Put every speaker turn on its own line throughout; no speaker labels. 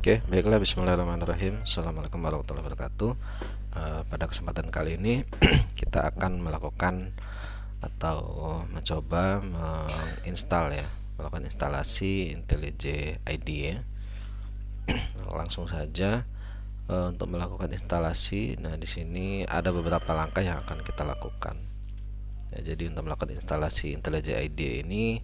Oke, baiklah, bismillahirrahmanirrahim. Assalamualaikum warahmatullahi wabarakatuh. Pada kesempatan kali ini kita akan melakukan atau mencoba melakukan instalasi IntelliJ IDE ya. Langsung saja untuk melakukan instalasi. Nah, di sini ada beberapa langkah yang akan kita lakukan. Ya, jadi untuk melakukan instalasi IntelliJ IDE ini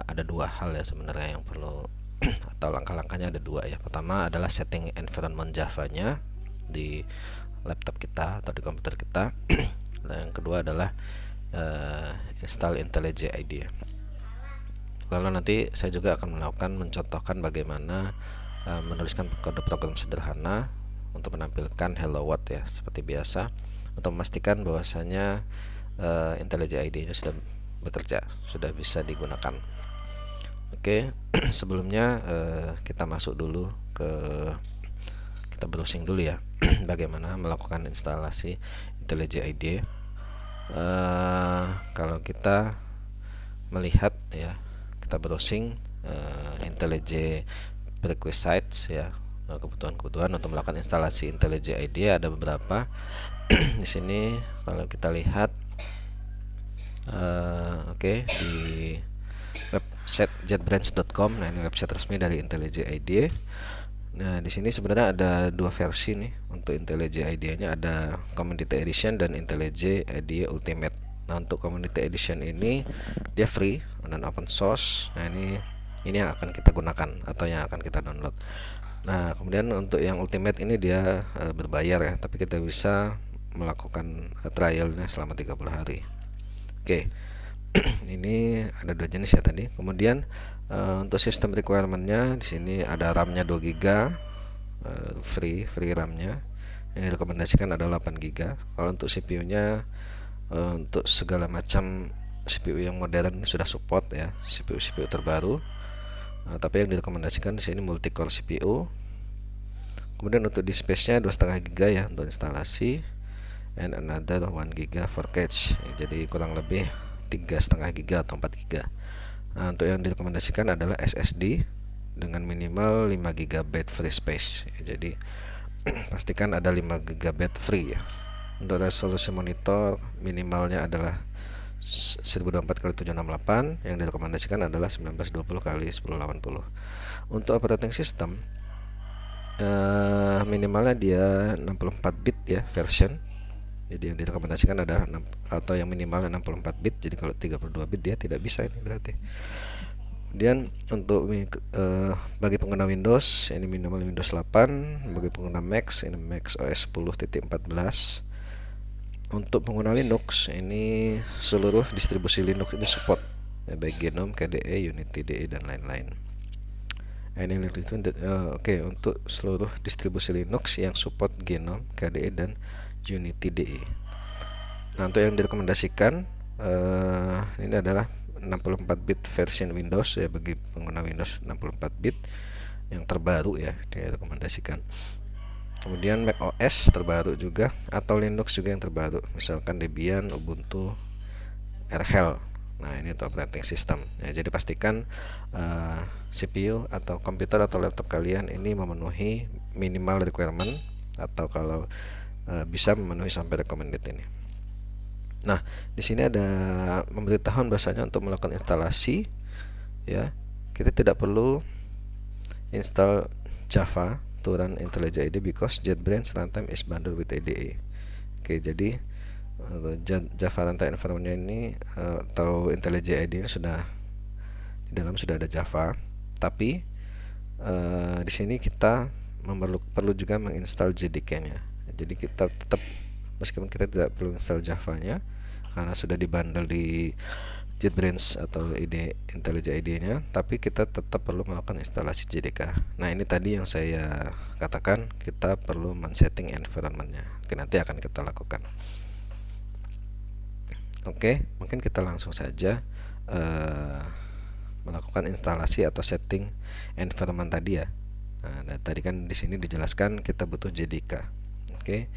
ada dua hal ya sebenarnya yang perlu atau langkah-langkahnya ada dua ya. Pertama adalah setting environment Java-nya di laptop kita atau di komputer kita. Nah, yang kedua adalah install IntelliJ IDE. Lalu nanti saya juga akan mencontohkan bagaimana menuliskan kode program sederhana untuk menampilkan hello world ya, seperti biasa, untuk memastikan bahwasanya IntelliJ IDE-nya sudah bekerja, sudah bisa digunakan. Oke, sebelumnya kita browsing dulu ya bagaimana melakukan instalasi IntelliJ IDE. Kalau kita melihat ya, kita browsing IntelliJ prerequisites ya, kebutuhan-kebutuhan untuk melakukan instalasi IntelliJ IDE ada beberapa. Di sini kalau kita lihat di website jetbrains.com. Nah, ini website resmi dari IntelliJ IDE. Nah, di sini sebenarnya ada dua versi nih untuk IntelliJ IDE-nya, ada Community Edition dan IntelliJ IDE Ultimate. Nah, untuk Community Edition ini dia free dan open source. Nah, ini yang akan kita gunakan atau yang akan kita download. Nah, kemudian untuk yang Ultimate ini dia berbayar ya, tapi kita bisa melakukan trialnya selama 30 hari. Oke. Ini ada dua jenis ya tadi. Kemudian untuk sistem requirement-nya di sini ada RAM-nya 2 GB, free RAM-nya. Yang direkomendasikan adalah 8 GB. Kalau untuk CPU-nya untuk segala macam CPU yang modern sudah support ya, CPU terbaru. Tapi yang direkomendasikan di sini multi-core CPU. Kemudian untuk disk space-nya 2,5 GB ya untuk instalasi, and another 1 GB for cache. Jadi kurang lebih 3,5 GB atau 4 GB. Nah, untuk yang direkomendasikan adalah SSD dengan minimal 5 GB free space. Jadi pastikan ada 5 GB free ya. Untuk resolusi monitor minimalnya adalah 1024x768, yang direkomendasikan adalah 1920x1080. Untuk operating system minimalnya dia 64 bit ya version. Jadi yang direkomendasikan adalah atau yang minimalnya 64 bit. Jadi kalau 32 bit dia tidak bisa ini berarti. Kemudian untuk bagi pengguna Windows ini minimal Windows 8, bagi pengguna Mac ini Mac OS 10.14. Untuk pengguna Linux ini seluruh distribusi Linux ini support ya, baik GNOME, KDE, Unity DE dan lain-lain. Ini oke, untuk seluruh distribusi Linux yang support GNOME, KDE dan Unity DE. Nah, untuk yang direkomendasikan ini adalah 64 bit version Windows ya, bagi pengguna Windows 64 bit yang terbaru ya direkomendasikan. Kemudian Mac OS terbaru juga, atau Linux juga yang terbaru, misalkan Debian, Ubuntu, RHEL. Nah, ini untuk operating system ya, jadi pastikan CPU atau komputer atau laptop kalian ini memenuhi minimal requirement, atau kalau bisa memenuhi sampai recommended ini. Nah, di sini ada pemberitahuan bahasanya untuk melakukan instalasi ya, kita tidak perlu install Java to run IntelliJ IDE because JetBrains runtime is bundled with IDE. Oke, jadi Java runtime environment ini atau IntelliJ IDE sudah di dalam sudah ada Java, tapi di sini kita perlu juga menginstal JDK-nya. Jadi kita tetap, meskipun kita tidak perlu install Java-nya karena sudah dibundle di JetBrains atau IntelliJ IDE-nya, tapi kita tetap perlu melakukan instalasi JDK. Nah, ini tadi yang saya katakan, kita perlu men-setting environment-nya. Oke, nanti akan kita lakukan. Oke, mungkin kita langsung saja melakukan instalasi atau setting environment tadi ya. Nah, tadi kan di sini dijelaskan kita butuh JDK. Oke,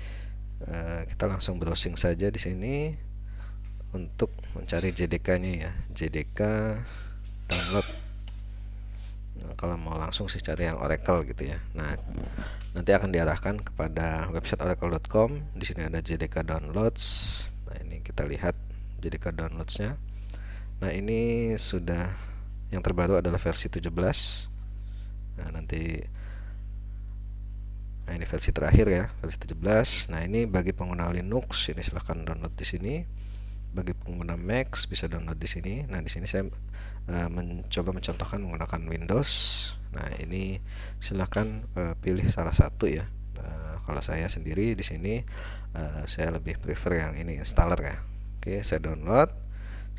kita langsung browsing saja di sini untuk mencari JDK-nya ya, JDK download. kalau mau langsung sih cari yang Oracle gitu ya. Nah, nanti akan diarahkan kepada website oracle.com. Di sini ada JDK Downloads. Nah, ini kita lihat JDK Downloads-nya. Nah, ini sudah yang terbaru adalah versi 17. Nah, ini versi terakhir ya, versi 17. Nah, ini bagi pengguna Linux, ini silahkan download di sini. Bagi pengguna Mac bisa download di sini. Nah, di sini saya mencoba mencontohkan menggunakan Windows. Nah, ini silahkan pilih salah satu ya. Kalau saya sendiri di sini saya lebih prefer yang ini, installer ya. Oke, saya download.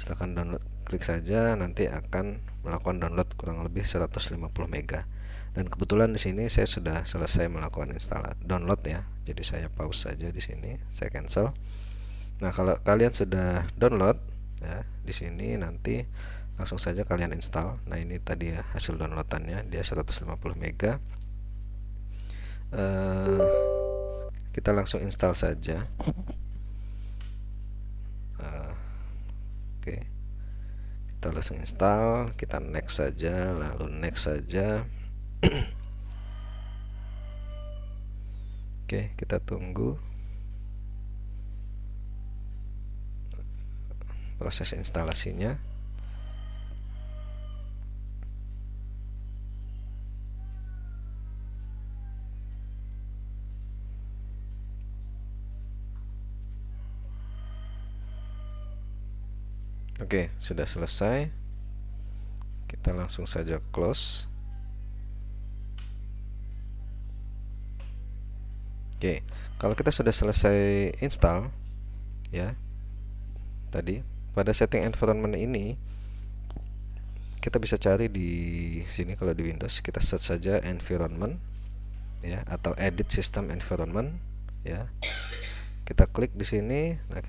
Silahkan download, klik saja, nanti akan melakukan download kurang lebih 150 MB. Dan kebetulan di sini saya sudah selesai melakukan download ya. Jadi saya pause saja di sini, saya cancel. Nah, kalau kalian sudah download ya, di sini nanti langsung saja kalian install. Nah, ini tadi ya hasil downloadannya, dia 150 MB. Kita langsung install saja. Oke. Kita langsung install, kita next saja, lalu next saja. Oke, kita tunggu proses instalasinya. Oke, sudah selesai. Kita langsung saja close. Oke, kalau kita sudah selesai install ya, tadi pada setting environment ini kita bisa cari di sini. Kalau di Windows kita search saja environment ya, atau edit system environment ya. Kita klik di sini. Nah,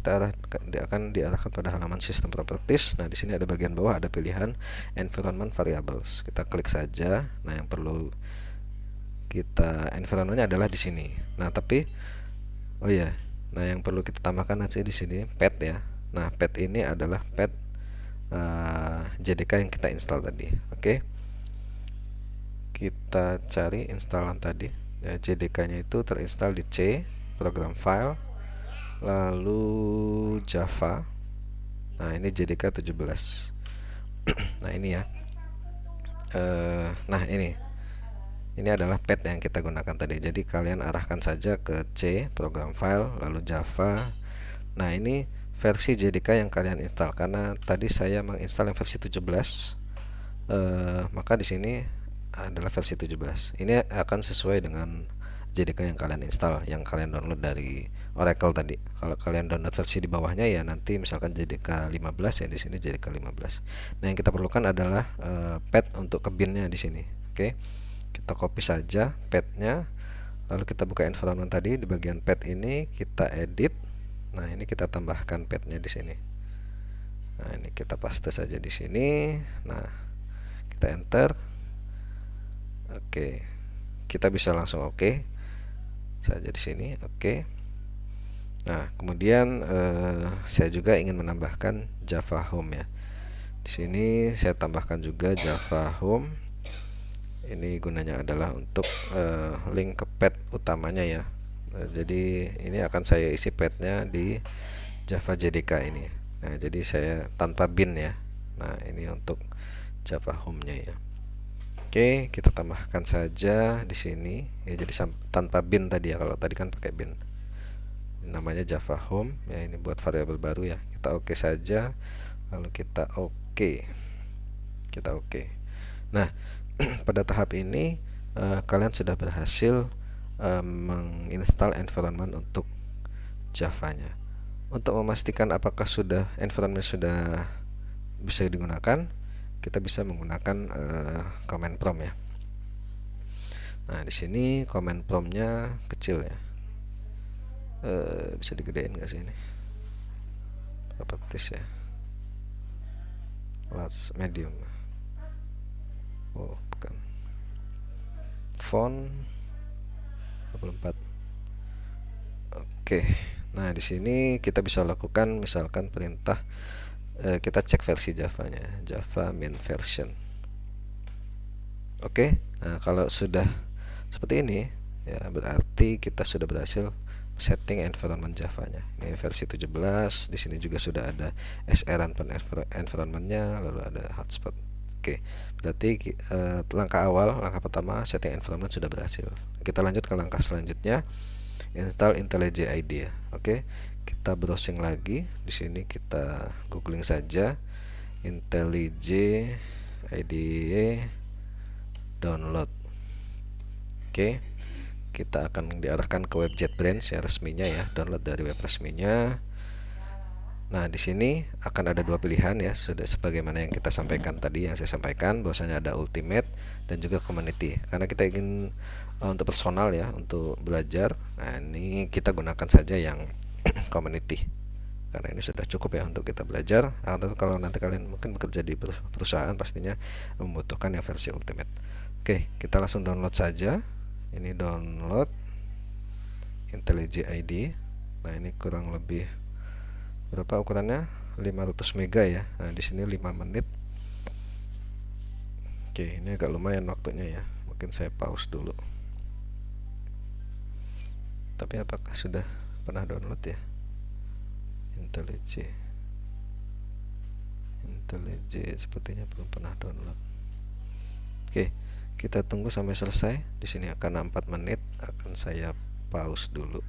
akan diarahkan pada halaman sistem properties. Nah, di sini ada bagian bawah ada pilihan environment variables. Kita klik saja. Nah, yang perlu kita environmentnya adalah di sini. Nah, tapi oh ya, nah yang perlu kita tambahkan nanti di sini pet ya. Nah, pet ini adalah pet JDK yang kita install tadi. Oke. Kita cari installan tadi. Ya, JDK-nya itu terinstall di C, program file, lalu Java. Nah, ini JDK 17. Nah, ini ya. Nah, ini adalah pet yang kita gunakan tadi. Jadi kalian arahkan saja ke C, program file, lalu Java. Nah, ini versi JDK yang kalian install. Karena tadi saya menginstal yang versi 17, maka di sini adalah versi 17. Ini akan sesuai dengan JDK yang kalian install, yang kalian download dari Oracle tadi. Kalau kalian download versi di bawahnya ya nanti misalkan JDK 15 ya, di sini JDK 15. Nah, yang kita perlukan adalah pet untuk ke binnya di sini. Oke. Kita copy saja petnya, lalu kita buka environment tadi. Di bagian pet ini kita edit. Nah, ini kita tambahkan petnya di sini. Nah, ini kita paste saja di sini. Nah, kita enter. Oke, kita bisa langsung oke saja di sini. Oke. Nah, kemudian saya juga ingin menambahkan Java Home ya. Di sini saya tambahkan juga Java Home. Ini gunanya adalah untuk link ke pet utamanya ya. Jadi ini akan saya isi petnya di Java JDK ini. Nah, jadi saya tanpa bin ya. Nah, ini untuk Java Home-nya ya. Oke, kita tambahkan saja di sini ya, jadi tanpa bin tadi ya. Kalau tadi kan pakai bin. Namanya Java Home ya, ini buat variabel baru ya. Kita oke saja, lalu kita oke. Kita oke. Nah, pada tahap ini kalian sudah berhasil menginstal environment untuk Java-nya. Untuk memastikan apakah environment sudah bisa digunakan, kita bisa menggunakan command prompt ya. Nah, di sini command prompt-nya kecil ya. Bisa digedein nggak sih ini? Properties ya. Large, medium. Oh, bukan. Font 24. Oke. Nah, di sini kita bisa lakukan misalkan perintah kita cek versi Java-nya, Java main version. Oke. Nah, kalau sudah seperti ini ya berarti kita sudah berhasil setting environment Java-nya. Ini versi 17. Di sini juga sudah ada SR environment-nya, lalu ada hotspot. Oke, berarti langkah awal, langkah pertama setting environment sudah berhasil. Kita lanjut ke langkah selanjutnya, install IntelliJ IDE ya. Oke, kita browsing lagi. Di sini kita googling saja IntelliJ IDE download. Oke, kita akan diarahkan ke web JetBrains ya, resminya ya, download dari web resminya. Nah, di sini akan ada dua pilihan ya, sudah sebagaimana yang kita sampaikan tadi, yang saya sampaikan bahwasanya ada Ultimate dan juga Community. Karena kita ingin untuk personal ya, untuk belajar. Nah, ini kita gunakan saja yang Community. Karena ini sudah cukup ya untuk kita belajar. Atau kalau nanti kalian mungkin bekerja di perusahaan, pastinya membutuhkan yang versi Ultimate. Oke, kita langsung download saja. Ini download IntelliJ IDE. Nah, ini kurang lebih berapa ukurannya? 500 mega ya. Nah, di sini 5 menit. Oke, ini agak lumayan waktunya ya. Mungkin saya pause dulu. Tapi apakah sudah pernah download ya? IntelliJ sepertinya belum pernah download. Oke, kita tunggu sampai selesai. Di sini akan 4 menit, akan saya pause dulu.